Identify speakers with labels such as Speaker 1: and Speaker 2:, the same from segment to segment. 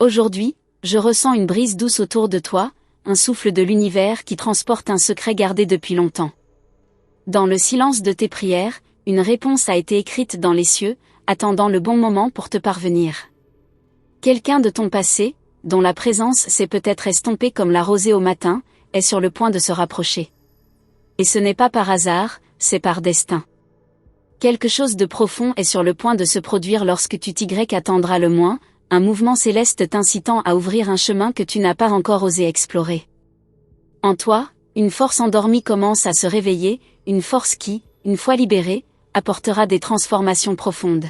Speaker 1: Aujourd'hui, je ressens une brise douce autour de toi, un souffle de l'univers qui transporte un secret gardé depuis longtemps. Dans le silence de tes prières, une réponse a été écrite dans les cieux, attendant le bon moment pour te parvenir. Quelqu'un de ton passé, dont la présence s'est peut-être estompée comme la rosée au matin, est sur le point de se rapprocher. Et ce n'est pas par hasard, c'est par destin. Quelque chose de profond est sur le point de se produire lorsque tu attendras le moins, un mouvement céleste t'incitant à ouvrir un chemin que tu n'as pas encore osé explorer. En toi, une force endormie commence à se réveiller, une force qui, une fois libérée, apportera des transformations profondes.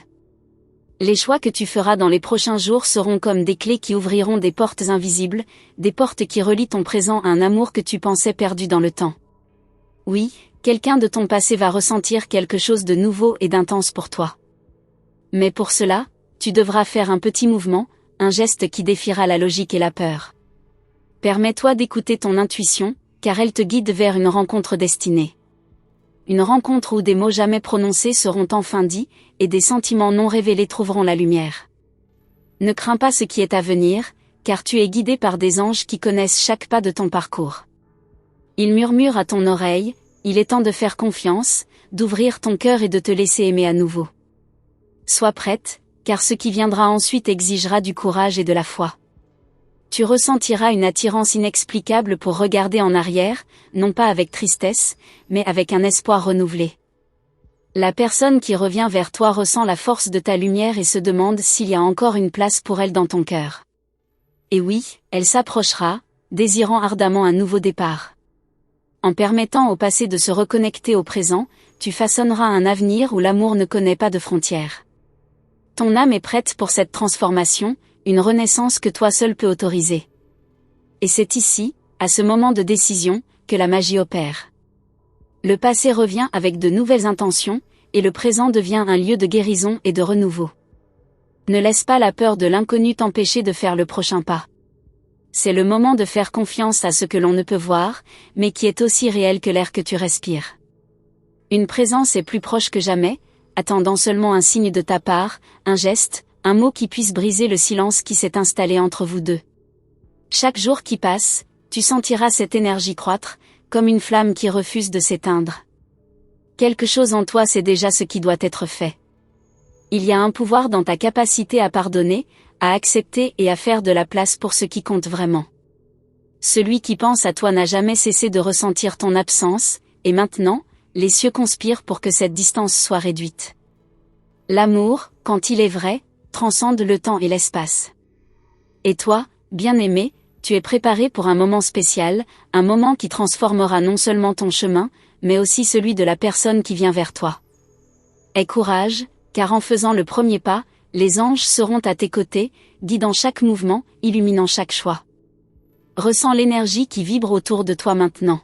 Speaker 1: Les choix que tu feras dans les prochains jours seront comme des clés qui ouvriront des portes invisibles, des portes qui relient ton présent à un amour que tu pensais perdu dans le temps. Oui, quelqu'un de ton passé va ressentir quelque chose de nouveau et d'intense pour toi. Mais pour cela, tu devras faire un petit mouvement, un geste qui défiera la logique et la peur. Permets-toi d'écouter ton intuition, car elle te guide vers une rencontre destinée. Une rencontre où des mots jamais prononcés seront enfin dits, et des sentiments non révélés trouveront la lumière. Ne crains pas ce qui est à venir, car tu es guidé par des anges qui connaissent chaque pas de ton parcours. Ils murmurent à ton oreille, il est temps de faire confiance, d'ouvrir ton cœur et de te laisser aimer à nouveau. Sois prête, car ce qui viendra ensuite exigera du courage et de la foi. Tu ressentiras une attirance inexplicable pour regarder en arrière, non pas avec tristesse, mais avec un espoir renouvelé. La personne qui revient vers toi ressent la force de ta lumière et se demande s'il y a encore une place pour elle dans ton cœur. Et oui, elle s'approchera, désirant ardemment un nouveau départ. En permettant au passé de se reconnecter au présent, tu façonneras un avenir où l'amour ne connaît pas de frontières. Ton âme est prête pour cette transformation, une renaissance que toi seul peux autoriser. Et c'est ici, à ce moment de décision, que la magie opère. Le passé revient avec de nouvelles intentions, et le présent devient un lieu de guérison et de renouveau. Ne laisse pas la peur de l'inconnu t'empêcher de faire le prochain pas. C'est le moment de faire confiance à ce que l'on ne peut voir, mais qui est aussi réel que l'air que tu respires. Une présence est plus proche que jamais, attendant seulement un signe de ta part, un geste, un mot qui puisse briser le silence qui s'est installé entre vous deux. Chaque jour qui passe, tu sentiras cette énergie croître, comme une flamme qui refuse de s'éteindre. Quelque chose en toi sait déjà ce qui doit être fait. Il y a un pouvoir dans ta capacité à pardonner, à accepter et à faire de la place pour ce qui compte vraiment. Celui qui pense à toi n'a jamais cessé de ressentir ton absence, et maintenant, les cieux conspirent pour que cette distance soit réduite. L'amour, quand il est vrai, transcende le temps et l'espace. Et toi, bien-aimé, tu es préparé pour un moment spécial, un moment qui transformera non seulement ton chemin, mais aussi celui de la personne qui vient vers toi. Aie courage, car en faisant le premier pas, les anges seront à tes côtés, guidant chaque mouvement, illuminant chaque choix. Ressens l'énergie qui vibre autour de toi maintenant.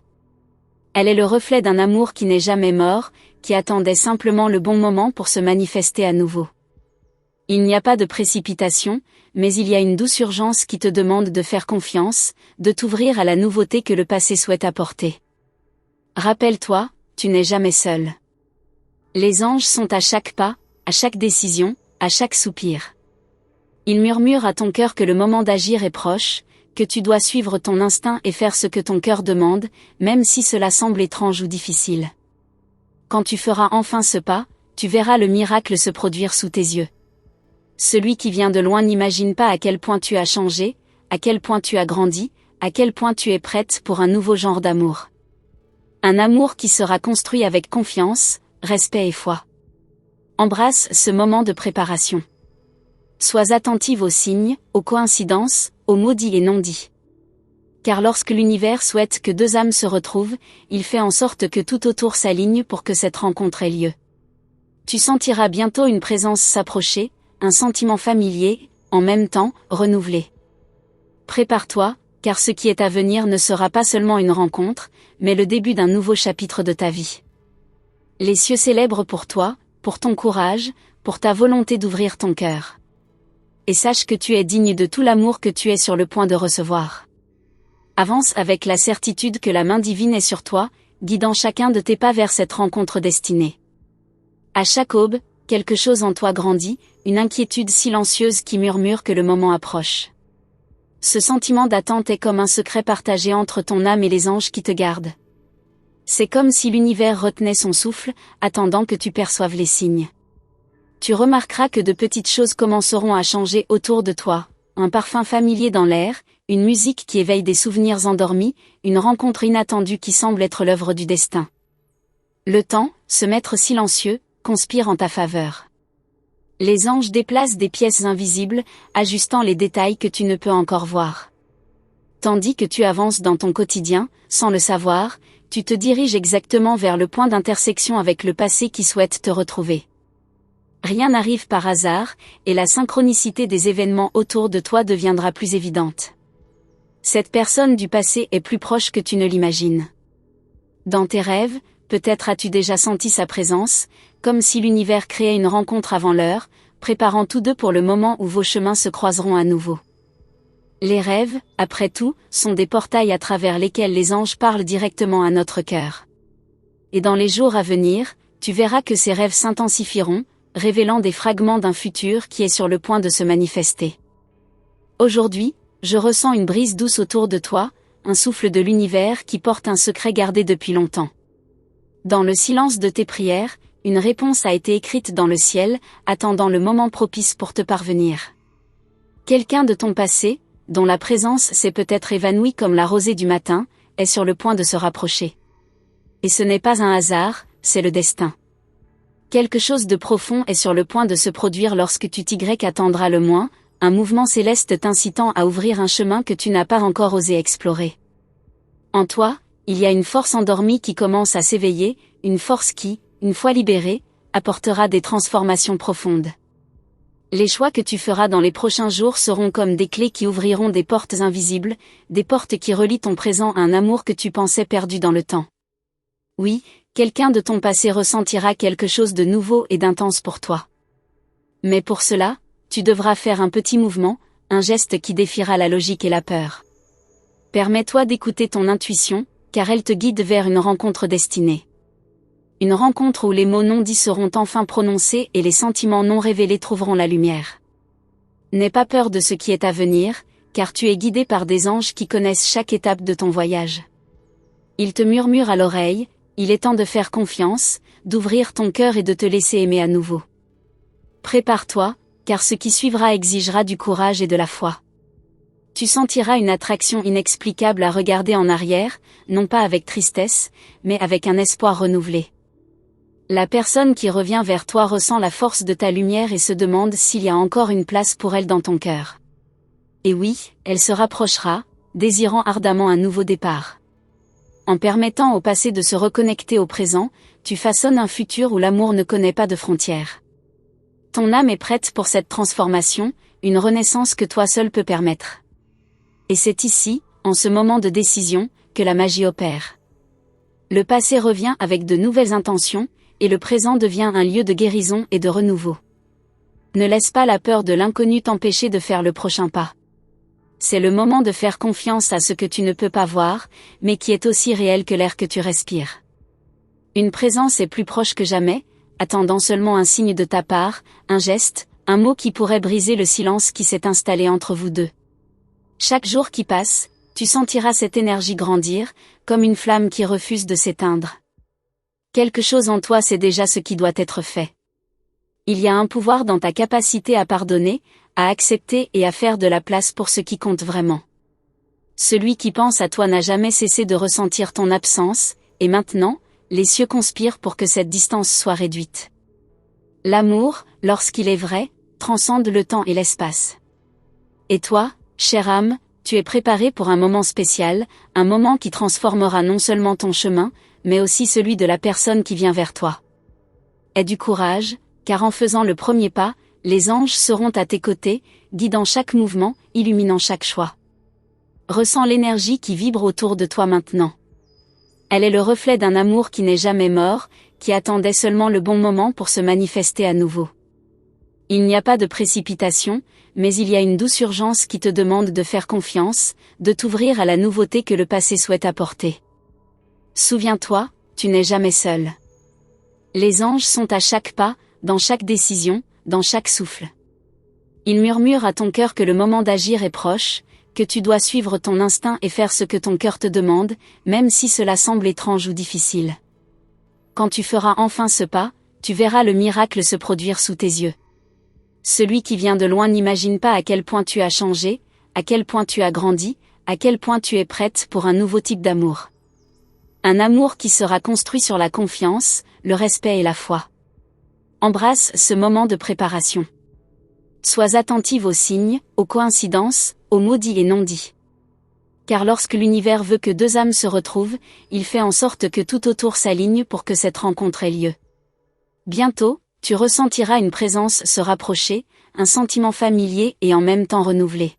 Speaker 1: Elle est le reflet d'un amour qui n'est jamais mort, qui attendait simplement le bon moment pour se manifester à nouveau. Il n'y a pas de précipitation, mais il y a une douce urgence qui te demande de faire confiance, de t'ouvrir à la nouveauté que le passé souhaite apporter. Rappelle-toi, tu n'es jamais seul. Les anges sont à chaque pas, à chaque décision, à chaque soupir. Ils murmurent à ton cœur que le moment d'agir est proche, que tu dois suivre ton instinct et faire ce que ton cœur demande, même si cela semble étrange ou difficile. Quand tu feras enfin ce pas, tu verras le miracle se produire sous tes yeux. Celui qui vient de loin n'imagine pas à quel point tu as changé, à quel point tu as grandi, à quel point tu es prête pour un nouveau genre d'amour. Un amour qui sera construit avec confiance, respect et foi. Embrasse ce moment de préparation. Sois attentive aux signes, aux coïncidences, aux mots dits et non dits. Car lorsque l'univers souhaite que deux âmes se retrouvent, il fait en sorte que tout autour s'aligne pour que cette rencontre ait lieu. Tu sentiras bientôt une présence s'approcher, un sentiment familier, en même temps, renouvelé. Prépare-toi, car ce qui est à venir ne sera pas seulement une rencontre, mais le début d'un nouveau chapitre de ta vie. Les cieux célèbrent pour toi, pour ton courage, pour ta volonté d'ouvrir ton cœur. Et sache que tu es digne de tout l'amour que tu es sur le point de recevoir. Avance avec la certitude que la main divine est sur toi, guidant chacun de tes pas vers cette rencontre destinée. À chaque aube, quelque chose en toi grandit, une inquiétude silencieuse qui murmure que le moment approche. Ce sentiment d'attente est comme un secret partagé entre ton âme et les anges qui te gardent. C'est comme si l'univers retenait son souffle, attendant que tu perçoives les signes. Tu remarqueras que de petites choses commenceront à changer autour de toi, un parfum familier dans l'air, une musique qui éveille des souvenirs endormis, une rencontre inattendue qui semble être l'œuvre du destin. Le temps, ce maître silencieux, conspire en ta faveur. Les anges déplacent des pièces invisibles, ajustant les détails que tu ne peux encore voir. Tandis que tu avances dans ton quotidien, sans le savoir, tu te diriges exactement vers le point d'intersection avec le passé qui souhaite te retrouver. Rien n'arrive par hasard, et la synchronicité des événements autour de toi deviendra plus évidente. Cette personne du passé est plus proche que tu ne l'imagines. Dans tes rêves, peut-être as-tu déjà senti sa présence, comme si l'univers créait une rencontre avant l'heure, préparant tous deux pour le moment où vos chemins se croiseront à nouveau. Les rêves, après tout, sont des portails à travers lesquels les anges parlent directement à notre cœur. Et dans les jours à venir, tu verras que ces rêves s'intensifieront, révélant des fragments d'un futur qui est sur le point de se manifester. Aujourd'hui, je ressens une brise douce autour de toi, un souffle de l'univers qui porte un secret gardé depuis longtemps. Dans le silence de tes prières, une réponse a été écrite dans le ciel, attendant le moment propice pour te parvenir. Quelqu'un de ton passé, dont la présence s'est peut-être évanouie comme la rosée du matin, est sur le point de se rapprocher. Et ce n'est pas un hasard, c'est le destin. Quelque chose de profond est sur le point de se produire lorsque tu t'y attendras le moins, un mouvement céleste t'incitant à ouvrir un chemin que tu n'as pas encore osé explorer. En toi, il y a une force endormie qui commence à s'éveiller, une force qui, une fois libérée, apportera des transformations profondes. Les choix que tu feras dans les prochains jours seront comme des clés qui ouvriront des portes invisibles, des portes qui relient ton présent à un amour que tu pensais perdu dans le temps. Oui, quelqu'un de ton passé ressentira quelque chose de nouveau et d'intense pour toi. Mais pour cela, tu devras faire un petit mouvement, un geste qui défiera la logique et la peur. Permets-toi d'écouter ton intuition, car elle te guide vers une rencontre destinée. Une rencontre où les mots non dits seront enfin prononcés et les sentiments non révélés trouveront la lumière. N'aie pas peur de ce qui est à venir, car tu es guidé par des anges qui connaissent chaque étape de ton voyage. Ils te murmurent à l'oreille, il est temps de faire confiance, d'ouvrir ton cœur et de te laisser aimer à nouveau. Prépare-toi, car ce qui suivra exigera du courage et de la foi. Tu sentiras une attraction inexplicable à regarder en arrière, non pas avec tristesse, mais avec un espoir renouvelé. La personne qui revient vers toi ressent la force de ta lumière et se demande s'il y a encore une place pour elle dans ton cœur. Et oui, elle se rapprochera, désirant ardemment un nouveau départ. En permettant au passé de se reconnecter au présent, tu façonnes un futur où l'amour ne connaît pas de frontières. Ton âme est prête pour cette transformation, une renaissance que toi seul peux permettre. Et c'est ici, en ce moment de décision, que la magie opère. Le passé revient avec de nouvelles intentions, et le présent devient un lieu de guérison et de renouveau. Ne laisse pas la peur de l'inconnu t'empêcher de faire le prochain pas. C'est le moment de faire confiance à ce que tu ne peux pas voir, mais qui est aussi réel que l'air que tu respires. Une présence est plus proche que jamais, attendant seulement un signe de ta part, un geste, un mot qui pourrait briser le silence qui s'est installé entre vous deux. Chaque jour qui passe, tu sentiras cette énergie grandir, comme une flamme qui refuse de s'éteindre. Quelque chose en toi sait déjà ce qui doit être fait. Il y a un pouvoir dans ta capacité à pardonner, à accepter et à faire de la place pour ce qui compte vraiment. Celui qui pense à toi n'a jamais cessé de ressentir ton absence, et maintenant, les cieux conspirent pour que cette distance soit réduite. L'amour, lorsqu'il est vrai, transcende le temps et l'espace. Et toi, chère âme, tu es préparée pour un moment spécial, un moment qui transformera non seulement ton chemin, mais aussi celui de la personne qui vient vers toi. Aie du courage, car en faisant le premier pas, les anges seront à tes côtés, guidant chaque mouvement, illuminant chaque choix. Ressens l'énergie qui vibre autour de toi maintenant. Elle est le reflet d'un amour qui n'est jamais mort, qui attendait seulement le bon moment pour se manifester à nouveau. Il n'y a pas de précipitation, mais il y a une douce urgence qui te demande de faire confiance, de t'ouvrir à la nouveauté que le passé souhaite apporter. Souviens-toi, tu n'es jamais seul. Les anges sont à chaque pas, dans chaque décision, dans chaque souffle. Ils murmurent à ton cœur que le moment d'agir est proche, que tu dois suivre ton instinct et faire ce que ton cœur te demande, même si cela semble étrange ou difficile. Quand tu feras enfin ce pas, tu verras le miracle se produire sous tes yeux. Celui qui vient de loin n'imagine pas à quel point tu as changé, à quel point tu as grandi, à quel point tu es prête pour un nouveau type d'amour. Un amour qui sera construit sur la confiance, le respect et la foi. Embrasse ce moment de préparation. Sois attentive aux signes, aux coïncidences, aux mots dits et non dits. Car lorsque l'univers veut que deux âmes se retrouvent, il fait en sorte que tout autour s'aligne pour que cette rencontre ait lieu. Bientôt, tu ressentiras une présence se rapprocher, un sentiment familier et en même temps renouvelé.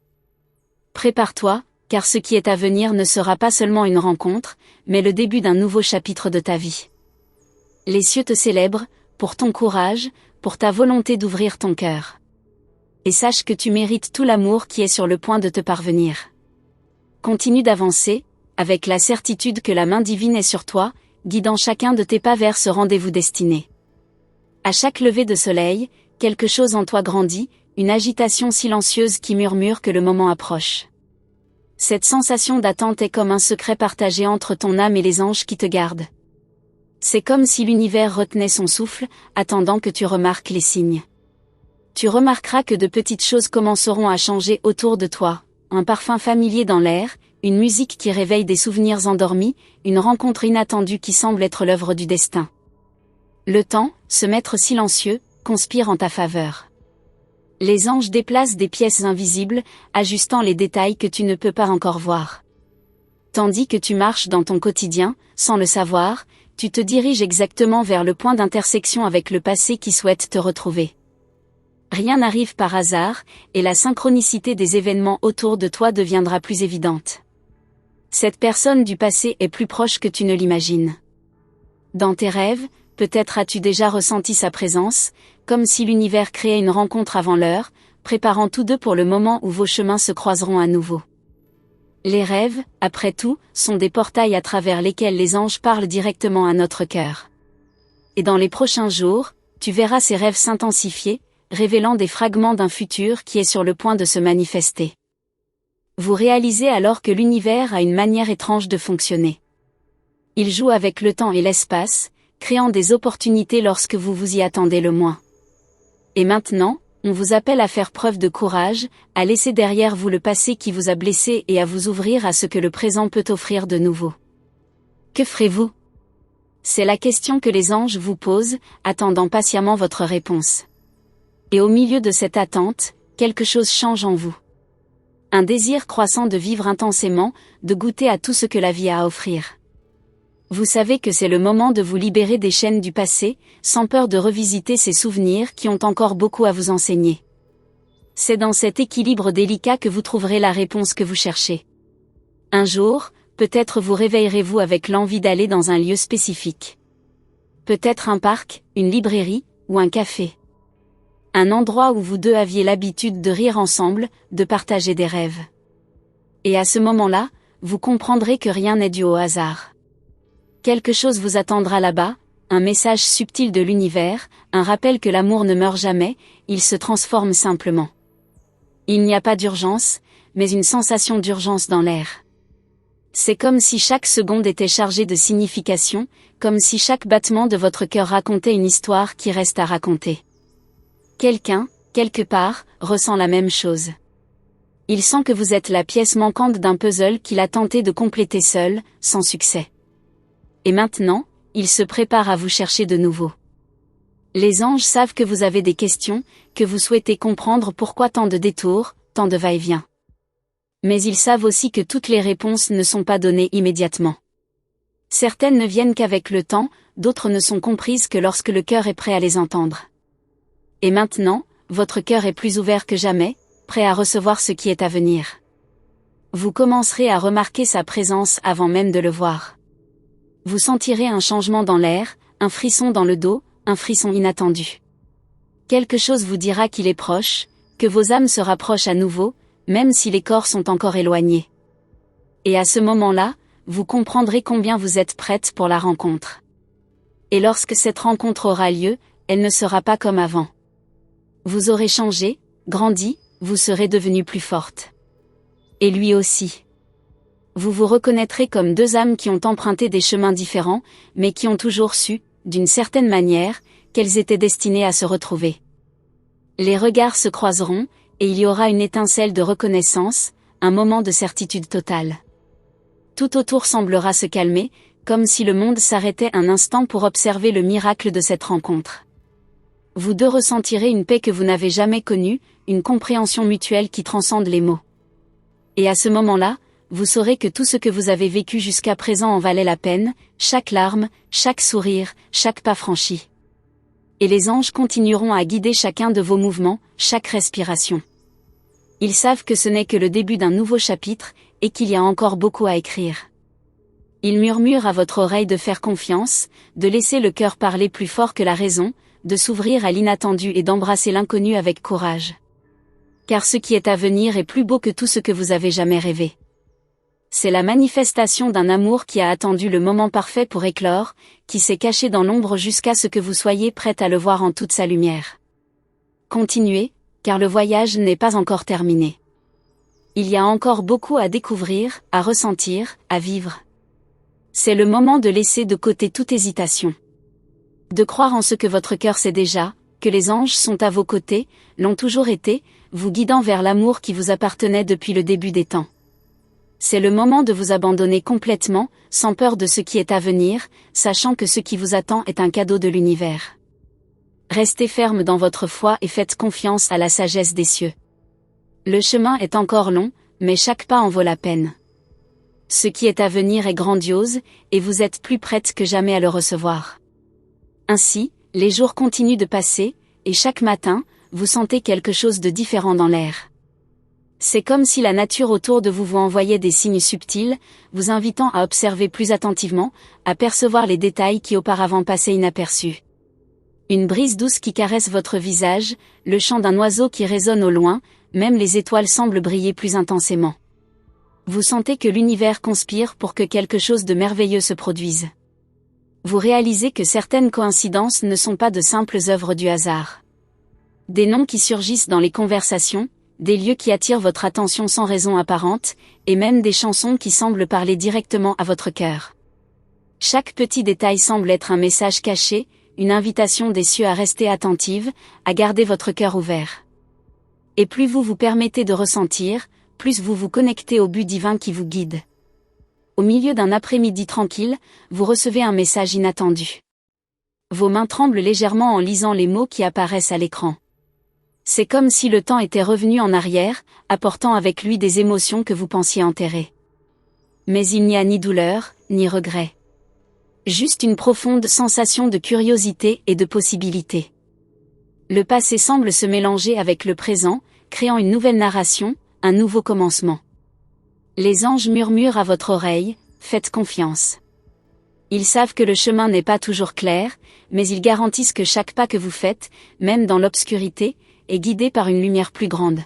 Speaker 1: Prépare-toi, car ce qui est à venir ne sera pas seulement une rencontre, mais le début d'un nouveau chapitre de ta vie. Les cieux te célèbrent, pour ton courage, pour ta volonté d'ouvrir ton cœur. Et sache que tu mérites tout l'amour qui est sur le point de te parvenir. Continue d'avancer, avec la certitude que la main divine est sur toi, guidant chacun de tes pas vers ce rendez-vous destiné. À chaque lever de soleil, quelque chose en toi grandit, une agitation silencieuse qui murmure que le moment approche. Cette sensation d'attente est comme un secret partagé entre ton âme et les anges qui te gardent. C'est comme si l'univers retenait son souffle, attendant que tu remarques les signes. Tu remarqueras que de petites choses commenceront à changer autour de toi, un parfum familier dans l'air, une musique qui réveille des souvenirs endormis, une rencontre inattendue qui semble être l'œuvre du destin. Le temps, ce maître silencieux, conspire en ta faveur. Les anges déplacent des pièces invisibles, ajustant les détails que tu ne peux pas encore voir. Tandis que tu marches dans ton quotidien, sans le savoir, tu te diriges exactement vers le point d'intersection avec le passé qui souhaite te retrouver. Rien n'arrive par hasard, et la synchronicité des événements autour de toi deviendra plus évidente. Cette personne du passé est plus proche que tu ne l'imagines. Dans tes rêves, peut-être as-tu déjà ressenti sa présence, comme si l'univers créait une rencontre avant l'heure, préparant tous deux pour le moment où vos chemins se croiseront à nouveau. Les rêves, après tout, sont des portails à travers lesquels les anges parlent directement à notre cœur. Et dans les prochains jours, tu verras ces rêves s'intensifier, révélant des fragments d'un futur qui est sur le point de se manifester. Vous réalisez alors que l'univers a une manière étrange de fonctionner. Il joue avec le temps et l'espace, créant des opportunités lorsque vous vous y attendez le moins. Et maintenant, on vous appelle à faire preuve de courage, à laisser derrière vous le passé qui vous a blessé et à vous ouvrir à ce que le présent peut offrir de nouveau. Que ferez-vous ? C'est la question que les anges vous posent, attendant patiemment votre réponse. Et au milieu de cette attente, quelque chose change en vous. Un désir croissant de vivre intensément, de goûter à tout ce que la vie a à offrir. Vous savez que c'est le moment de vous libérer des chaînes du passé, sans peur de revisiter ces souvenirs qui ont encore beaucoup à vous enseigner. C'est dans cet équilibre délicat que vous trouverez la réponse que vous cherchez. Un jour, peut-être vous réveillerez-vous avec l'envie d'aller dans un lieu spécifique. Peut-être un parc, une librairie, ou un café. Un endroit où vous deux aviez l'habitude de rire ensemble, de partager des rêves. Et à ce moment-là, vous comprendrez que rien n'est dû au hasard. Quelque chose vous attendra là-bas, un message subtil de l'univers, un rappel que l'amour ne meurt jamais, il se transforme simplement. Il n'y a pas d'urgence, mais une sensation d'urgence dans l'air. C'est comme si chaque seconde était chargée de signification, comme si chaque battement de votre cœur racontait une histoire qui reste à raconter. Quelqu'un, quelque part, ressent la même chose. Il sent que vous êtes la pièce manquante d'un puzzle qu'il a tenté de compléter seul, sans succès. Et maintenant, il se prépare à vous chercher de nouveau. Les anges savent que vous avez des questions, que vous souhaitez comprendre pourquoi tant de détours, tant de va-et-vient. Mais ils savent aussi que toutes les réponses ne sont pas données immédiatement. Certaines ne viennent qu'avec le temps, d'autres ne sont comprises que lorsque le cœur est prêt à les entendre. Et maintenant, votre cœur est plus ouvert que jamais, prêt à recevoir ce qui est à venir. Vous commencerez à remarquer sa présence avant même de le voir. Vous sentirez un changement dans l'air, un frisson dans le dos, un frisson inattendu. Quelque chose vous dira qu'il est proche, que vos âmes se rapprochent à nouveau, même si les corps sont encore éloignés. Et à ce moment-là, vous comprendrez combien vous êtes prête pour la rencontre. Et lorsque cette rencontre aura lieu, elle ne sera pas comme avant. Vous aurez changé, grandi, vous serez devenue plus forte. Et lui aussi. Vous vous reconnaîtrez comme deux âmes qui ont emprunté des chemins différents, mais qui ont toujours su, d'une certaine manière, qu'elles étaient destinées à se retrouver. Les regards se croiseront, et il y aura une étincelle de reconnaissance, un moment de certitude totale. Tout autour semblera se calmer, comme si le monde s'arrêtait un instant pour observer le miracle de cette rencontre. Vous deux ressentirez une paix que vous n'avez jamais connue, une compréhension mutuelle qui transcende les mots. Et à ce moment-là, vous saurez que tout ce que vous avez vécu jusqu'à présent en valait la peine, chaque larme, chaque sourire, chaque pas franchi. Et les anges continueront à guider chacun de vos mouvements, chaque respiration. Ils savent que ce n'est que le début d'un nouveau chapitre, et qu'il y a encore beaucoup à écrire. Ils murmurent à votre oreille de faire confiance, de laisser le cœur parler plus fort que la raison, de s'ouvrir à l'inattendu et d'embrasser l'inconnu avec courage. Car ce qui est à venir est plus beau que tout ce que vous avez jamais rêvé. C'est la manifestation d'un amour qui a attendu le moment parfait pour éclore, qui s'est caché dans l'ombre jusqu'à ce que vous soyez prête à le voir en toute sa lumière. Continuez, car le voyage n'est pas encore terminé. Il y a encore beaucoup à découvrir, à ressentir, à vivre. C'est le moment de laisser de côté toute hésitation. De croire en ce que votre cœur sait déjà, que les anges sont à vos côtés, l'ont toujours été, vous guidant vers l'amour qui vous appartenait depuis le début des temps. C'est le moment de vous abandonner complètement, sans peur de ce qui est à venir, sachant que ce qui vous attend est un cadeau de l'univers. Restez ferme dans votre foi et faites confiance à la sagesse des cieux. Le chemin est encore long, mais chaque pas en vaut la peine. Ce qui est à venir est grandiose, et vous êtes plus prête que jamais à le recevoir. Ainsi, les jours continuent de passer, et chaque matin, vous sentez quelque chose de différent dans l'air. C'est comme si la nature autour de vous vous envoyait des signes subtils, vous invitant à observer plus attentivement, à percevoir les détails qui auparavant passaient inaperçus. Une brise douce qui caresse votre visage, le chant d'un oiseau qui résonne au loin, même les étoiles semblent briller plus intensément. Vous sentez que l'univers conspire pour que quelque chose de merveilleux se produise. Vous réalisez que certaines coïncidences ne sont pas de simples œuvres du hasard. Des noms qui surgissent dans les conversations, des lieux qui attirent votre attention sans raison apparente, et même des chansons qui semblent parler directement à votre cœur. Chaque petit détail semble être un message caché, une invitation des cieux à rester attentive, à garder votre cœur ouvert. Et plus vous vous permettez de ressentir, plus vous vous connectez au but divin qui vous guide. Au milieu d'un après-midi tranquille, vous recevez un message inattendu. Vos mains tremblent légèrement en lisant les mots qui apparaissent à l'écran. C'est comme si le temps était revenu en arrière, apportant avec lui des émotions que vous pensiez enterrer. Mais il n'y a ni douleur, ni regret. Juste une profonde sensation de curiosité et de possibilité. Le passé semble se mélanger avec le présent, créant une nouvelle narration, un nouveau commencement. Les anges murmurent à votre oreille, faites confiance. Ils savent que le chemin n'est pas toujours clair, mais ils garantissent que chaque pas que vous faites, même dans l'obscurité, est guidé par une lumière plus grande.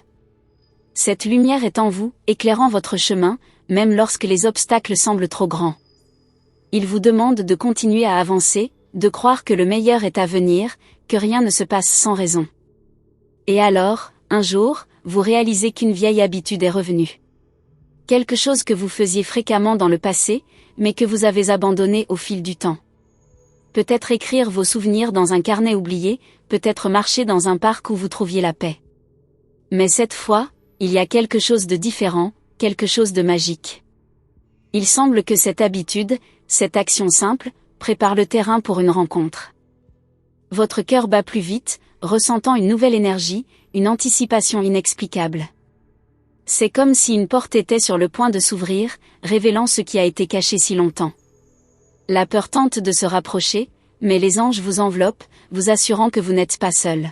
Speaker 1: Cette lumière est en vous, éclairant votre chemin, même lorsque les obstacles semblent trop grands. Ils vous demandent de continuer à avancer, de croire que le meilleur est à venir, que rien ne se passe sans raison. Et alors, un jour, vous réalisez qu'une vieille habitude est revenue. Quelque chose que vous faisiez fréquemment dans le passé, mais que vous avez abandonné au fil du temps. Peut-être écrire vos souvenirs dans un carnet oublié, peut-être marcher dans un parc où vous trouviez la paix. Mais cette fois, il y a quelque chose de différent, quelque chose de magique. Il semble que cette habitude, cette action simple, prépare le terrain pour une rencontre. Votre cœur bat plus vite, ressentant une nouvelle énergie, une anticipation inexplicable. C'est comme si une porte était sur le point de s'ouvrir, révélant ce qui a été caché si longtemps. La peur tente de se rapprocher, mais les anges vous enveloppent, vous assurant que vous n'êtes pas seul.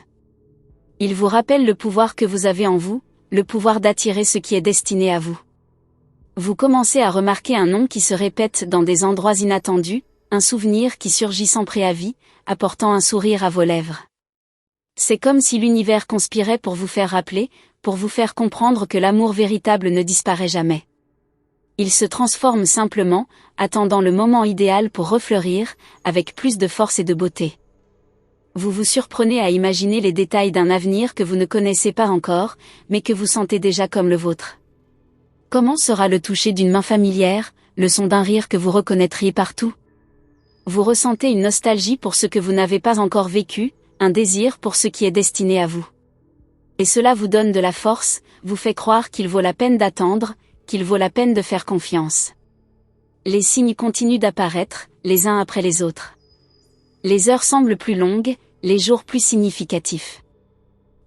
Speaker 1: Ils vous rappellent le pouvoir que vous avez en vous, le pouvoir d'attirer ce qui est destiné à vous. Vous commencez à remarquer un nom qui se répète dans des endroits inattendus, un souvenir qui surgit sans préavis, apportant un sourire à vos lèvres. C'est comme si l'univers conspirait pour vous faire rappeler, pour vous faire comprendre que l'amour véritable ne disparaît jamais. Il se transforme simplement, attendant le moment idéal pour refleurir, avec plus de force et de beauté. Vous vous surprenez à imaginer les détails d'un avenir que vous ne connaissez pas encore, mais que vous sentez déjà comme le vôtre. Comment sera le toucher d'une main familière, le son d'un rire que vous reconnaîtriez partout? Vous ressentez une nostalgie pour ce que vous n'avez pas encore vécu, un désir pour ce qui est destiné à vous. Et cela vous donne de la force, vous fait croire qu'il vaut la peine d'attendre, qu'il vaut la peine de faire confiance. Les signes continuent d'apparaître, les uns après les autres. Les heures semblent plus longues, les jours plus significatifs.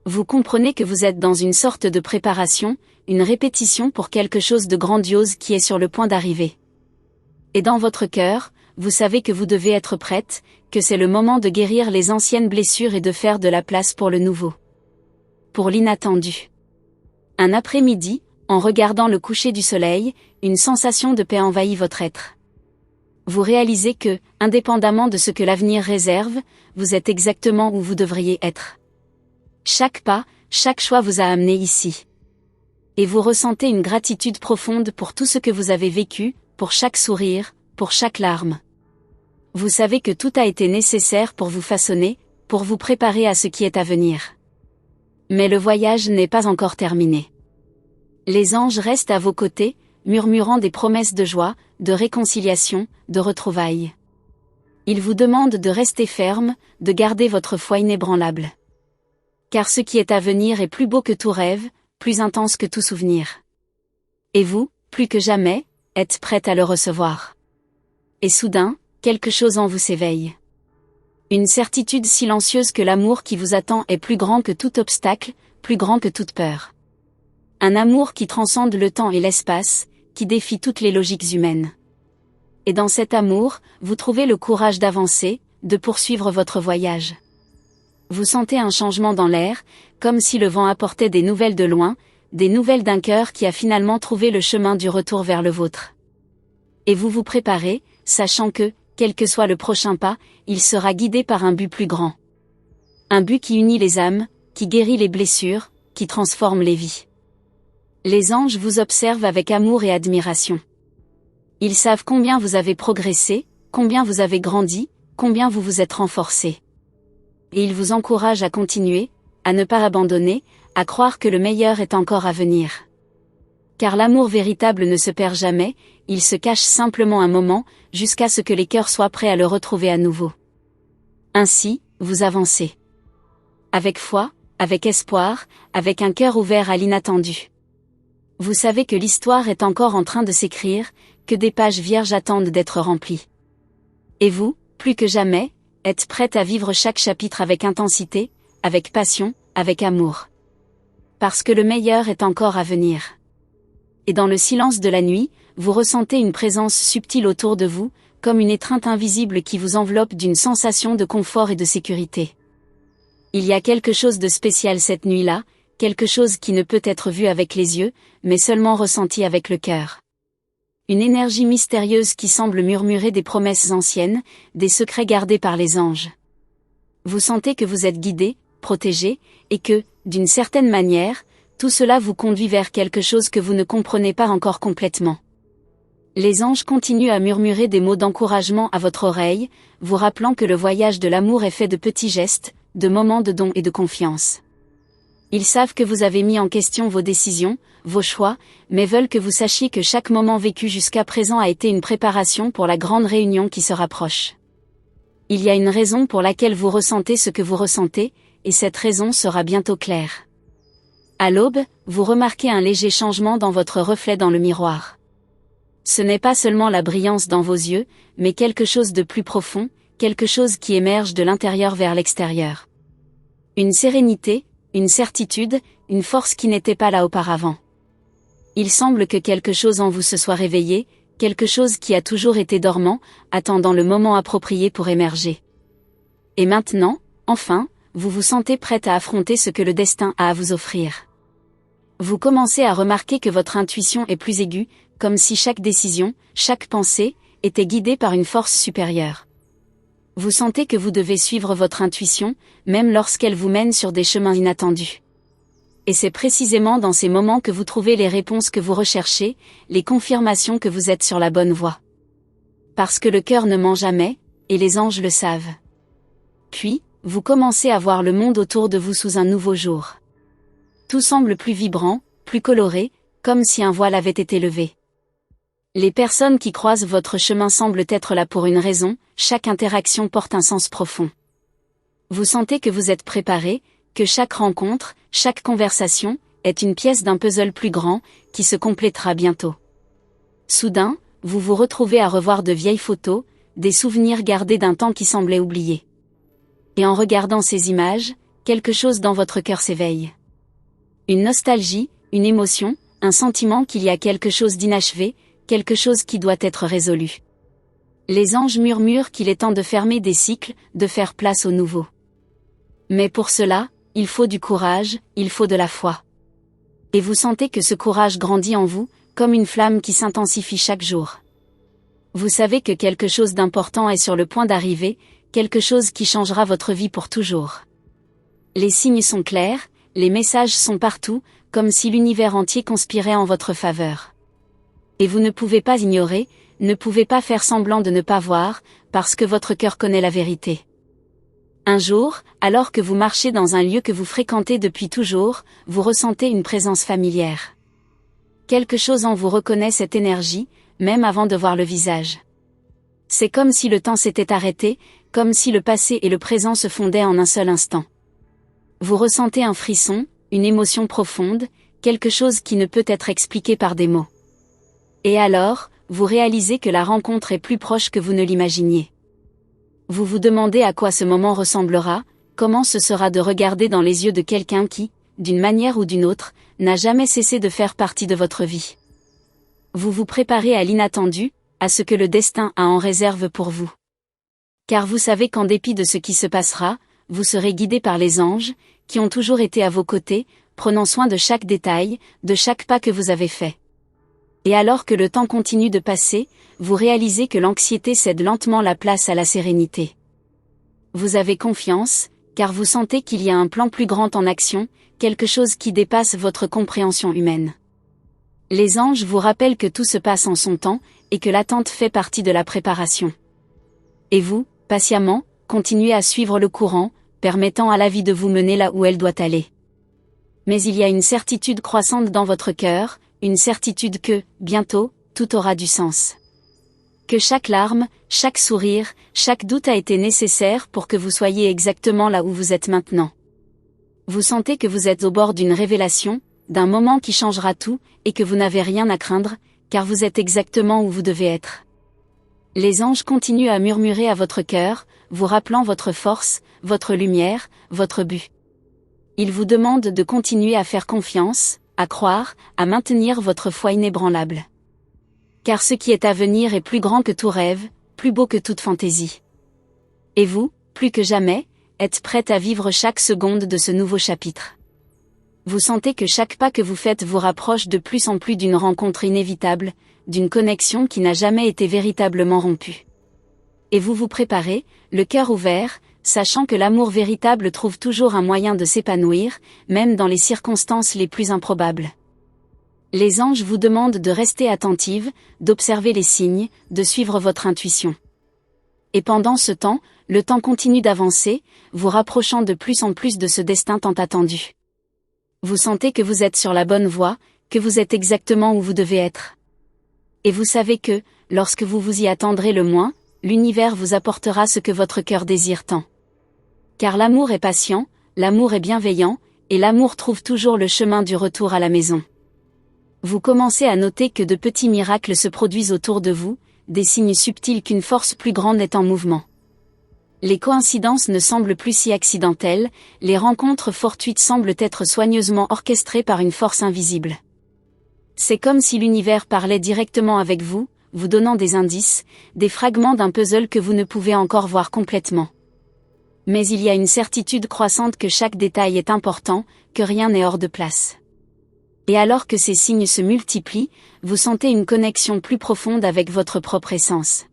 Speaker 1: Vous comprenez que vous êtes dans une sorte de préparation, une répétition pour quelque chose de grandiose qui est sur le point d'arriver. Et dans votre cœur, vous savez que vous devez être prête, que c'est le moment de guérir les anciennes blessures et de faire de la place pour le nouveau. Pour l'inattendu. Un après-midi, en regardant le coucher du soleil, une sensation de paix envahit votre être. Vous réalisez que, indépendamment de ce que l'avenir réserve, vous êtes exactement où vous devriez être. Chaque pas, chaque choix vous a amené ici. Et vous ressentez une gratitude profonde pour tout ce que vous avez vécu, pour chaque sourire, pour chaque larme. Vous savez que tout a été nécessaire pour vous façonner, pour vous préparer à ce qui est à venir. Mais le voyage n'est pas encore terminé. Les anges restent à vos côtés, murmurant des promesses de joie, de réconciliation, de retrouvailles. Ils vous demandent de rester ferme, de garder votre foi inébranlable. Car ce qui est à venir est plus beau que tout rêve, plus intense que tout souvenir. Et vous, plus que jamais, êtes prête à le recevoir. Et soudain, quelque chose en vous s'éveille. Une certitude silencieuse que l'amour qui vous attend est plus grand que tout obstacle, plus grand que toute peur. Un amour qui transcende le temps et l'espace, qui défie toutes les logiques humaines. Et dans cet amour, vous trouvez le courage d'avancer, de poursuivre votre voyage. Vous sentez un changement dans l'air, comme si le vent apportait des nouvelles de loin, des nouvelles d'un cœur qui a finalement trouvé le chemin du retour vers le vôtre. Et vous vous préparez, sachant que, quel que soit le prochain pas, il sera guidé par un but plus grand. Un but qui unit les âmes, qui guérit les blessures, qui transforme les vies. Les anges vous observent avec amour et admiration. Ils savent combien vous avez progressé, combien vous avez grandi, combien vous vous êtes renforcé. Et ils vous encouragent à continuer, à ne pas abandonner, à croire que le meilleur est encore à venir. Car l'amour véritable ne se perd jamais, il se cache simplement un moment, jusqu'à ce que les cœurs soient prêts à le retrouver à nouveau. Ainsi, vous avancez. Avec foi, avec espoir, avec un cœur ouvert à l'inattendu. Vous savez que l'histoire est encore en train de s'écrire, que des pages vierges attendent d'être remplies. Et vous, plus que jamais, êtes prête à vivre chaque chapitre avec intensité, avec passion, avec amour. Parce que le meilleur est encore à venir. Et dans le silence de la nuit, vous ressentez une présence subtile autour de vous, comme une étreinte invisible qui vous enveloppe d'une sensation de confort et de sécurité. Il y a quelque chose de spécial cette nuit-là, quelque chose qui ne peut être vu avec les yeux, mais seulement ressenti avec le cœur. Une énergie mystérieuse qui semble murmurer des promesses anciennes, des secrets gardés par les anges. Vous sentez que vous êtes guidé, protégé, et que, d'une certaine manière, tout cela vous conduit vers quelque chose que vous ne comprenez pas encore complètement. Les anges continuent à murmurer des mots d'encouragement à votre oreille, vous rappelant que le voyage de l'amour est fait de petits gestes, de moments de don et de confiance. Ils savent que vous avez mis en question vos décisions, vos choix, mais veulent que vous sachiez que chaque moment vécu jusqu'à présent a été une préparation pour la grande réunion qui se rapproche. Il y a une raison pour laquelle vous ressentez ce que vous ressentez, et cette raison sera bientôt claire. À l'aube, vous remarquez un léger changement dans votre reflet dans le miroir. Ce n'est pas seulement la brillance dans vos yeux, mais quelque chose de plus profond, quelque chose qui émerge de l'intérieur vers l'extérieur. Une sérénité, une certitude, une force qui n'était pas là auparavant. Il semble que quelque chose en vous se soit réveillé, quelque chose qui a toujours été dormant, attendant le moment approprié pour émerger. Et maintenant, enfin, vous vous sentez prête à affronter ce que le destin a à vous offrir. Vous commencez à remarquer que votre intuition est plus aiguë, comme si chaque décision, chaque pensée, était guidée par une force supérieure. Vous sentez que vous devez suivre votre intuition, même lorsqu'elle vous mène sur des chemins inattendus. Et c'est précisément dans ces moments que vous trouvez les réponses que vous recherchez, les confirmations que vous êtes sur la bonne voie. Parce que le cœur ne ment jamais, et les anges le savent. Puis, vous commencez à voir le monde autour de vous sous un nouveau jour. Tout semble plus vibrant, plus coloré, comme si un voile avait été levé. Les personnes qui croisent votre chemin semblent être là pour une raison, chaque interaction porte un sens profond. Vous sentez que vous êtes préparé, que chaque rencontre, chaque conversation, est une pièce d'un puzzle plus grand, qui se complétera bientôt. Soudain, vous vous retrouvez à revoir de vieilles photos, des souvenirs gardés d'un temps qui semblait oublié. Et en regardant ces images, quelque chose dans votre cœur s'éveille. Une nostalgie, une émotion, un sentiment qu'il y a quelque chose d'inachevé, quelque chose qui doit être résolu. Les anges murmurent qu'il est temps de fermer des cycles, de faire place au nouveau. Mais pour cela, il faut du courage, il faut de la foi. Et vous sentez que ce courage grandit en vous, comme une flamme qui s'intensifie chaque jour. Vous savez que quelque chose d'important est sur le point d'arriver, quelque chose qui changera votre vie pour toujours. Les signes sont clairs, les messages sont partout, comme si l'univers entier conspirait en votre faveur. Et vous ne pouvez pas ignorer, ne pouvez pas faire semblant de ne pas voir, parce que votre cœur connaît la vérité. Un jour, alors que vous marchez dans un lieu que vous fréquentez depuis toujours, vous ressentez une présence familière. Quelque chose en vous reconnaît cette énergie, même avant de voir le visage. C'est comme si le temps s'était arrêté, comme si le passé et le présent se fondaient en un seul instant. Vous ressentez un frisson, une émotion profonde, quelque chose qui ne peut être expliqué par des mots. Et alors, vous réalisez que la rencontre est plus proche que vous ne l'imaginiez. Vous vous demandez à quoi ce moment ressemblera, comment ce sera de regarder dans les yeux de quelqu'un qui, d'une manière ou d'une autre, n'a jamais cessé de faire partie de votre vie. Vous vous préparez à l'inattendu, à ce que le destin a en réserve pour vous. Car vous savez qu'en dépit de ce qui se passera, vous serez guidé par les anges, qui ont toujours été à vos côtés, prenant soin de chaque détail, de chaque pas que vous avez fait. Et alors que le temps continue de passer, vous réalisez que l'anxiété cède lentement la place à la sérénité. Vous avez confiance, car vous sentez qu'il y a un plan plus grand en action, quelque chose qui dépasse votre compréhension humaine. Les anges vous rappellent que tout se passe en son temps, et que l'attente fait partie de la préparation. Et vous, patiemment, continuez à suivre le courant, permettant à la vie de vous mener là où elle doit aller. Mais il y a une certitude croissante dans votre cœur, une certitude que, bientôt, tout aura du sens. Que chaque larme, chaque sourire, chaque doute a été nécessaire pour que vous soyez exactement là où vous êtes maintenant. Vous sentez que vous êtes au bord d'une révélation, d'un moment qui changera tout, et que vous n'avez rien à craindre, car vous êtes exactement où vous devez être. Les anges continuent à murmurer à votre cœur, vous rappelant votre force, votre lumière, votre but. Ils vous demandent de continuer à faire confiance, à croire, à maintenir votre foi inébranlable. Car ce qui est à venir est plus grand que tout rêve, plus beau que toute fantaisie. Et vous, plus que jamais, êtes prête à vivre chaque seconde de ce nouveau chapitre. Vous sentez que chaque pas que vous faites vous rapproche de plus en plus d'une rencontre inévitable, d'une connexion qui n'a jamais été véritablement rompue. Et vous vous préparez, le cœur ouvert, sachant que l'amour véritable trouve toujours un moyen de s'épanouir, même dans les circonstances les plus improbables. Les anges vous demandent de rester attentive, d'observer les signes, de suivre votre intuition. Et pendant ce temps, le temps continue d'avancer, vous rapprochant de plus en plus de ce destin tant attendu. Vous sentez que vous êtes sur la bonne voie, que vous êtes exactement où vous devez être. Et vous savez que, lorsque vous vous y attendrez le moins, l'univers vous apportera ce que votre cœur désire tant. Car l'amour est patient, l'amour est bienveillant, et l'amour trouve toujours le chemin du retour à la maison. Vous commencez à noter que de petits miracles se produisent autour de vous, des signes subtils qu'une force plus grande est en mouvement. Les coïncidences ne semblent plus si accidentelles, les rencontres fortuites semblent être soigneusement orchestrées par une force invisible. C'est comme si l'univers parlait directement avec vous, vous donnant des indices, des fragments d'un puzzle que vous ne pouvez encore voir complètement. Mais il y a une certitude croissante que chaque détail est important, que rien n'est hors de place. Et alors que ces signes se multiplient, vous sentez une connexion plus profonde avec votre propre essence.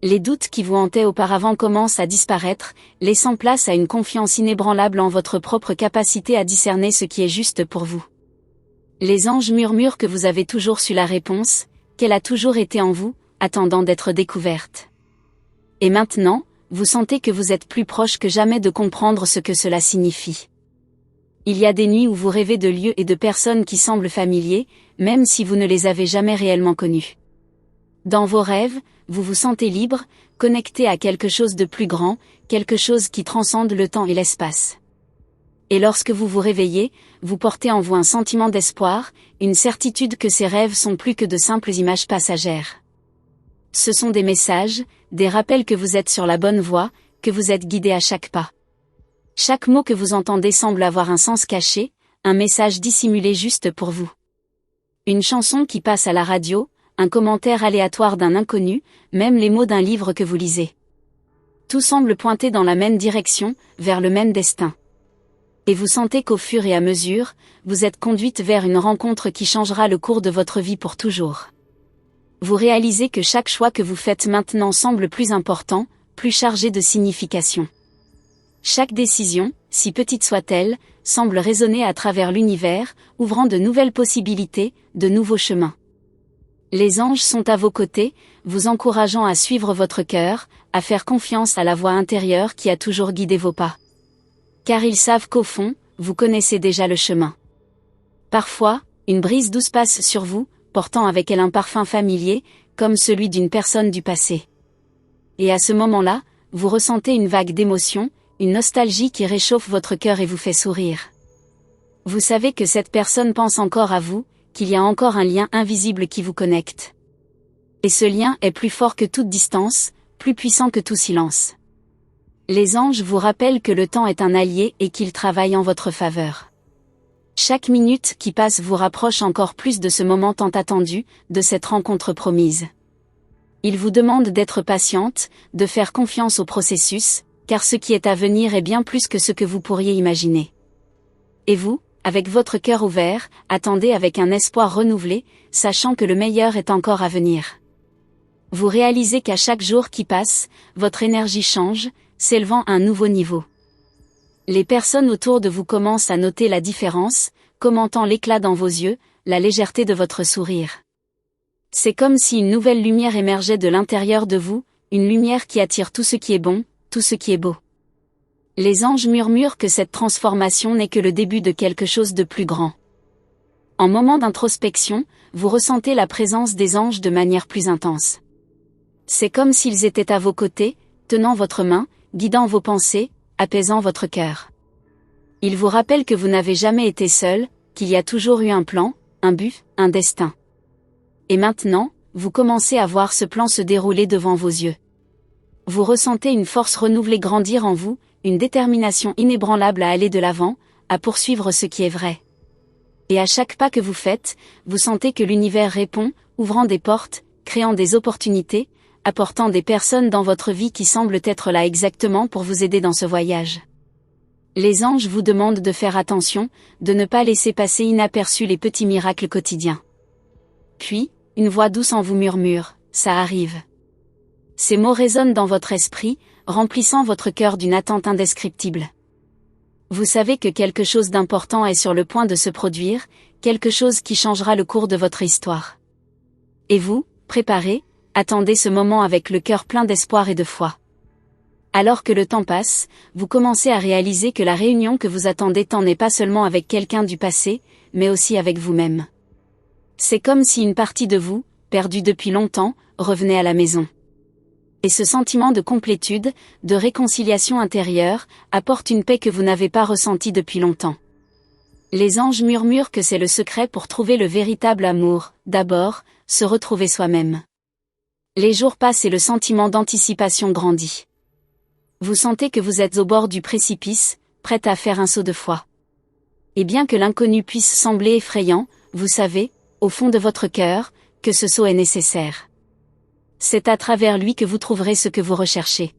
Speaker 1: Les doutes qui vous hantaient auparavant commencent à disparaître, laissant place à une confiance inébranlable en votre propre capacité à discerner ce qui est juste pour vous. Les anges murmurent que vous avez toujours su la réponse, qu'elle a toujours été en vous, attendant d'être découverte. Et maintenant, vous sentez que vous êtes plus proche que jamais de comprendre ce que cela signifie. Il y a des nuits où vous rêvez de lieux et de personnes qui semblent familiers, même si vous ne les avez jamais réellement connus. Dans vos rêves, vous vous sentez libre, connecté à quelque chose de plus grand, quelque chose qui transcende le temps et l'espace. Et lorsque vous vous réveillez, vous portez en vous un sentiment d'espoir, une certitude que ces rêves sont plus que de simples images passagères. Ce sont des messages, des rappels que vous êtes sur la bonne voie, que vous êtes guidé à chaque pas. Chaque mot que vous entendez semble avoir un sens caché, un message dissimulé juste pour vous. Une chanson qui passe à la radio, un commentaire aléatoire d'un inconnu, même les mots d'un livre que vous lisez. Tout semble pointer dans la même direction, vers le même destin. Et vous sentez qu'au fur et à mesure, vous êtes conduite vers une rencontre qui changera le cours de votre vie pour toujours. Vous réalisez que chaque choix que vous faites maintenant semble plus important, plus chargé de signification. Chaque décision, si petite soit-elle, semble résonner à travers l'univers, ouvrant de nouvelles possibilités, de nouveaux chemins. Les anges sont à vos côtés, vous encourageant à suivre votre cœur, à faire confiance à la voix intérieure qui a toujours guidé vos pas. Car ils savent qu'au fond, vous connaissez déjà le chemin. Parfois, une brise douce passe sur vous, portant avec elle un parfum familier, comme celui d'une personne du passé. Et à ce moment-là, vous ressentez une vague d'émotion, une nostalgie qui réchauffe votre cœur et vous fait sourire. Vous savez que cette personne pense encore à vous, qu'il y a encore un lien invisible qui vous connecte. Et ce lien est plus fort que toute distance, plus puissant que tout silence. Les anges vous rappellent que le temps est un allié et qu'il travaille en votre faveur. Chaque minute qui passe vous rapproche encore plus de ce moment tant attendu, de cette rencontre promise. Ils vous demandent d'être patiente, de faire confiance au processus, car ce qui est à venir est bien plus que ce que vous pourriez imaginer. Et vous, avec votre cœur ouvert, attendez avec un espoir renouvelé, sachant que le meilleur est encore à venir. Vous réalisez qu'à chaque jour qui passe, votre énergie change, s'élevant à un nouveau niveau. Les personnes autour de vous commencent à noter la différence, commentant l'éclat dans vos yeux, la légèreté de votre sourire. C'est comme si une nouvelle lumière émergeait de l'intérieur de vous, une lumière qui attire tout ce qui est bon, tout ce qui est beau. Les anges murmurent que cette transformation n'est que le début de quelque chose de plus grand. En moment d'introspection, vous ressentez la présence des anges de manière plus intense. C'est comme s'ils étaient à vos côtés, tenant votre main, guidant vos pensées, apaisant votre cœur. Ils vous rappellent que vous n'avez jamais été seul, qu'il y a toujours eu un plan, un but, un destin. Et maintenant, vous commencez à voir ce plan se dérouler devant vos yeux. Vous ressentez une force renouvelée grandir en vous, une détermination inébranlable à aller de l'avant, à poursuivre ce qui est vrai. Et à chaque pas que vous faites, vous sentez que l'univers répond, ouvrant des portes, créant des opportunités, apportant des personnes dans votre vie qui semblent être là exactement pour vous aider dans ce voyage. Les anges vous demandent de faire attention, de ne pas laisser passer inaperçus les petits miracles quotidiens. Puis, une voix douce en vous murmure, « Ça arrive ». Ces mots résonnent dans votre esprit, remplissant votre cœur d'une attente indescriptible. Vous savez que quelque chose d'important est sur le point de se produire, quelque chose qui changera le cours de votre histoire. Et vous, préparez, attendez ce moment avec le cœur plein d'espoir et de foi. Alors que le temps passe, vous commencez à réaliser que la réunion que vous attendez tant n'est pas seulement avec quelqu'un du passé, mais aussi avec vous-même. C'est comme si une partie de vous, perdue depuis longtemps, revenait à la maison. Et ce sentiment de complétude, de réconciliation intérieure, apporte une paix que vous n'avez pas ressentie depuis longtemps. Les anges murmurent que c'est le secret pour trouver le véritable amour, d'abord, se retrouver soi-même. Les jours passent et le sentiment d'anticipation grandit. Vous sentez que vous êtes au bord du précipice, prête à faire un saut de foi. Et bien que l'inconnu puisse sembler effrayant, vous savez, au fond de votre cœur, que ce saut est nécessaire. C'est à travers lui que vous trouverez ce que vous recherchez.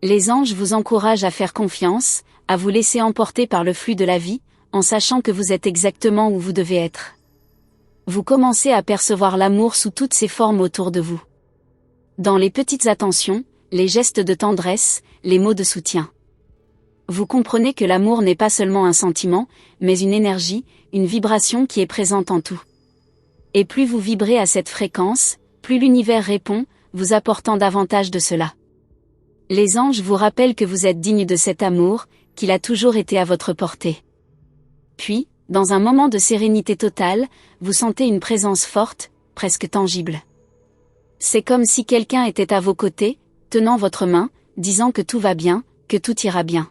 Speaker 1: Les anges vous encouragent à faire confiance, à vous laisser emporter par le flux de la vie, en sachant que vous êtes exactement où vous devez être. Vous commencez à percevoir l'amour sous toutes ses formes autour de vous. Dans les petites attentions, les gestes de tendresse, les mots de soutien. Vous comprenez que l'amour n'est pas seulement un sentiment, mais une énergie, une vibration qui est présente en tout. Et plus vous vibrez à cette fréquence, plus l'univers répond, vous apportant davantage de cela. Les anges vous rappellent que vous êtes digne de cet amour, qu'il a toujours été à votre portée. Puis, dans un moment de sérénité totale, vous sentez une présence forte, presque tangible. C'est comme si quelqu'un était à vos côtés, tenant votre main, disant que tout va bien, que tout ira bien.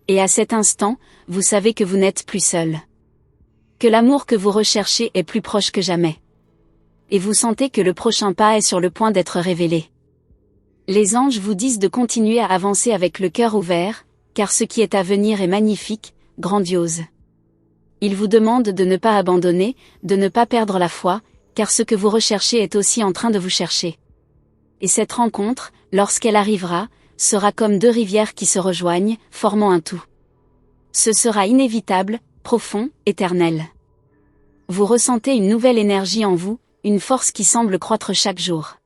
Speaker 1: Et à cet instant, vous savez que vous n'êtes plus seul. Que l'amour que vous recherchez est plus proche que jamais. Et vous sentez que le prochain pas est sur le point d'être révélé. Les anges vous disent de continuer à avancer avec le cœur ouvert, car ce qui est à venir est magnifique, grandiose. Ils vous demandent de ne pas abandonner, de ne pas perdre la foi, car ce que vous recherchez est aussi en train de vous chercher. Et cette rencontre, lorsqu'elle arrivera, sera comme deux rivières qui se rejoignent, formant un tout. Ce sera inévitable, profond, éternel. Vous ressentez une nouvelle énergie en vous, une force qui semble croître chaque jour.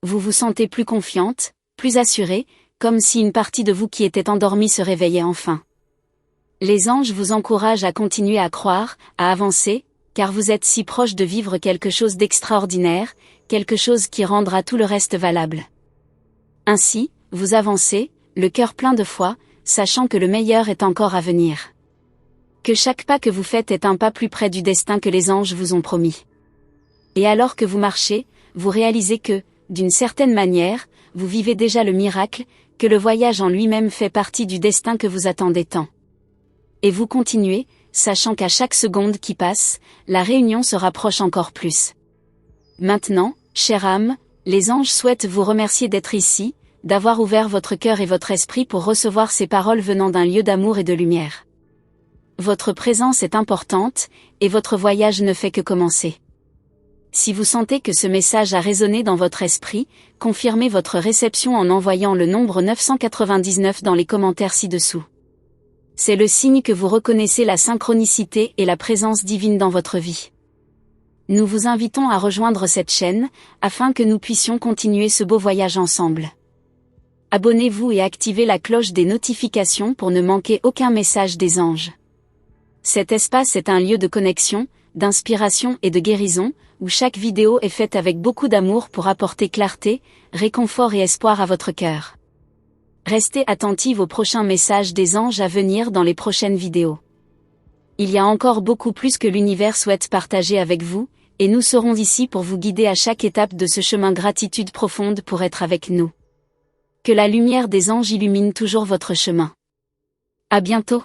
Speaker 1: Vous vous sentez plus confiante, plus assurée, comme si une partie de vous qui était endormie se réveillait enfin. Les anges vous encouragent à continuer à croire, à avancer, car vous êtes si proche de vivre quelque chose d'extraordinaire, quelque chose qui rendra tout le reste valable. Ainsi, vous avancez, le cœur plein de foi, sachant que le meilleur est encore à venir. Que chaque pas que vous faites est un pas plus près du destin que les anges vous ont promis. Et alors que vous marchez, vous réalisez que, d'une certaine manière, vous vivez déjà le miracle, que le voyage en lui-même fait partie du destin que vous attendez tant. Et vous continuez, sachant qu'à chaque seconde qui passe, la réunion se rapproche encore plus. Maintenant, chère âme, les anges souhaitent vous remercier d'être ici, d'avoir ouvert votre cœur et votre esprit pour recevoir ces paroles venant d'un lieu d'amour et de lumière. Votre présence est importante, et votre voyage ne fait que commencer. Si vous sentez que ce message a résonné dans votre esprit, confirmez votre réception en envoyant le nombre 999 dans les commentaires ci-dessous. C'est le signe que vous reconnaissez la synchronicité et la présence divine dans votre vie. Nous vous invitons à rejoindre cette chaîne, afin que nous puissions continuer ce beau voyage ensemble. Abonnez-vous et activez la cloche des notifications pour ne manquer aucun message des anges. Cet espace est un lieu de connexion, d'inspiration et de guérison, où chaque vidéo est faite avec beaucoup d'amour pour apporter clarté, réconfort et espoir à votre cœur. Restez attentifs aux prochains messages des anges à venir dans les prochaines vidéos. Il y a encore beaucoup plus que l'univers souhaite partager avec vous, et nous serons ici pour vous guider à chaque étape de ce chemin. Gratitude profonde pour être avec nous. Que la lumière des anges illumine toujours votre chemin. À bientôt.